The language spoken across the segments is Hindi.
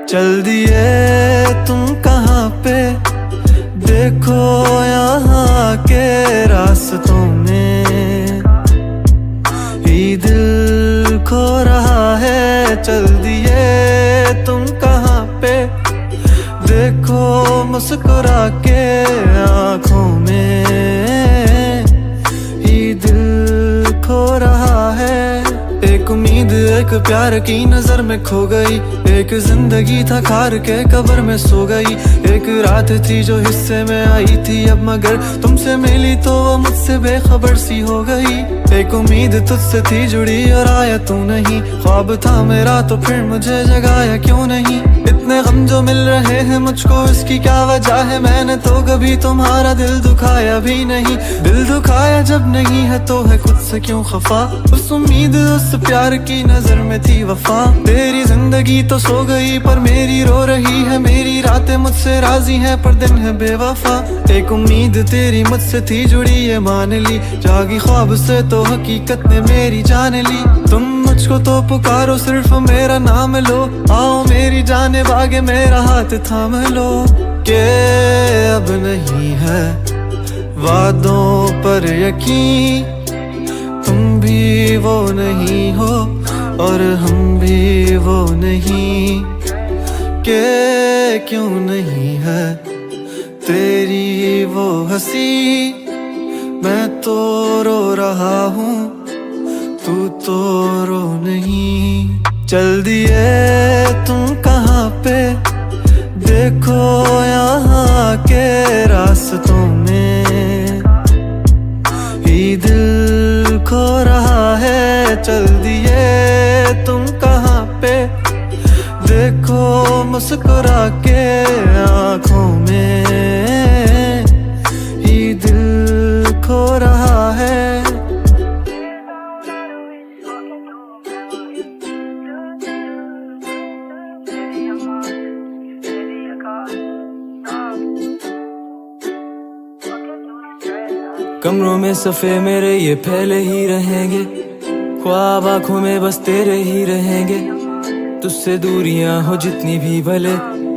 चल दिए तुम कहाँ पे, देखो यहाँ के रास्तों में ही दिल खो रहा है। चल दिए तुम कहाँ पे, देखो मुस्कुरा के आँखों में ही दिल खो रहा है। एक उम्मीद एक प्यार की नजर में खो गई, एक जिंदगी था खार के कब्र में सो गई। एक रात थी जो हिस्से में आई थी अब, मगर तुमसे मिली तो वो मुझसे बेखबर सी हो गई। एक उम्मीद तुझसे थी जुड़ी और आया तू नहीं, ख्वाब था मेरा तो फिर मुझे जगाया क्यों नहीं। इतने गम जो मिल रहे हैं मुझको, इसकी क्या वजह है? मैंने तो कभी तुम्हारा दिल दुखाया भी नहीं। दिल दुखाया जब नहीं है तो है खुद से क्यों खफा। उस उम्मीद उस प्यार की नजर में थी वफा। तेरी जिंदगी तो सो गई पर मेरी रो रही है, मेरी रातें मुझसे राजी हैं पर दिन है बेवफा। एक उम्मीद तेरी मुझसे थी जुड़ी ये मान ली, जागी ख्वाब से तो हकीकत ने मेरी जान ली। तुम मुझको तो पुकारो सिर्फ मेरा नाम लो, आओ मेरी जाने भागे मेरा हाथ थाम लो। के अब नहीं है वादों पर यकीन, तुम भी वो नहीं हो और हम भी वो नहीं। के क्यों नहीं है तेरी वो हंसी, मैं तो रो रहा हूँ तू तो रो नहीं। चल दिए तुम कहाँ पे, देखो यहाँ के रास्तों में ही दिल खो रहा है। चल दिए तुम कहाँ पे, देखो मुस्कुरा के आँखों में ही दिल खो रहा है। कमरों में सफ़े मेरे ये फैले ही रहेंगे, ख्वाब आँखों में बस तेरे ही रहेंगे। तुझसे दूरियां हो जितनी भी भले,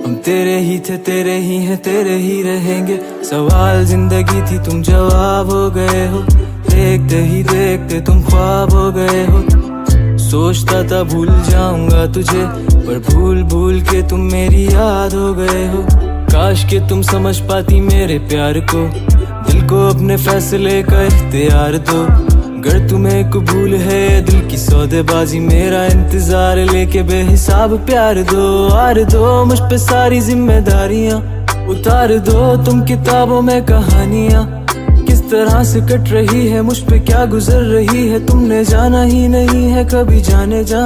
हम तेरे ही थे तेरे ही हैं तेरे ही रहेंगे। सवाल जिंदगी थी तुम जवाब हो गए हो, देखते ही देखते तुम ख्वाब हो गए हो। सोचता था भूल जाऊंगा तुझे पर भूल भूल के तुम मेरी याद हो गए हो। काश के तुम समझ पाती मेरे प्यार को, दिल को अपने फैसले का इख्तियार दो। अगर तुम्हें कबूल है दिल की सौदेबाजी, मेरा इंतजार लेके बेहिसाब प्यार दो। आर दो मुझ पे सारी जिम्मेदारियां, उतार दो तुम किताबों में कहानियां। किस तरह से कट रही है मुझ पे क्या गुजर रही है, तुमने जाना ही नहीं है कभी जाने जा।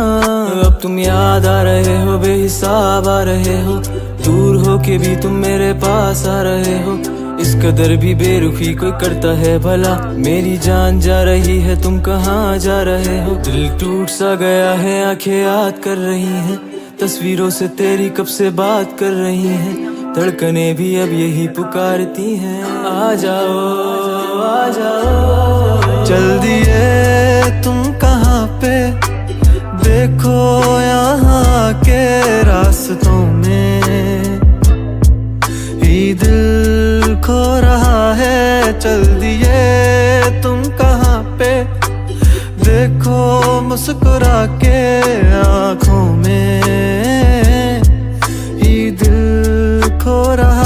अब तुम याद आ रहे हो बेहिसाब आ रहे हो, दूर हो के भी तुम मेरे पास आ रहे हो। इस कदर भी बेरुखी कोई करता है भला, मेरी जान जा रही है तुम कहाँ जा रहे हो। दिल टूट सा गया है आंखें याद कर रही हैं, तस्वीरों से तेरी कब से बात कर रही हैं। धड़कने भी अब यही पुकारती हैं, आ जाओ आ जाओ। चल दिए तुम कहाँ पे, देखो यहाँ के रास्तों में ही दिल खो रहा है। चल दिए तुम कहाँ पे, देखो मुस्कुरा के आँखों में ही दिल खो रहा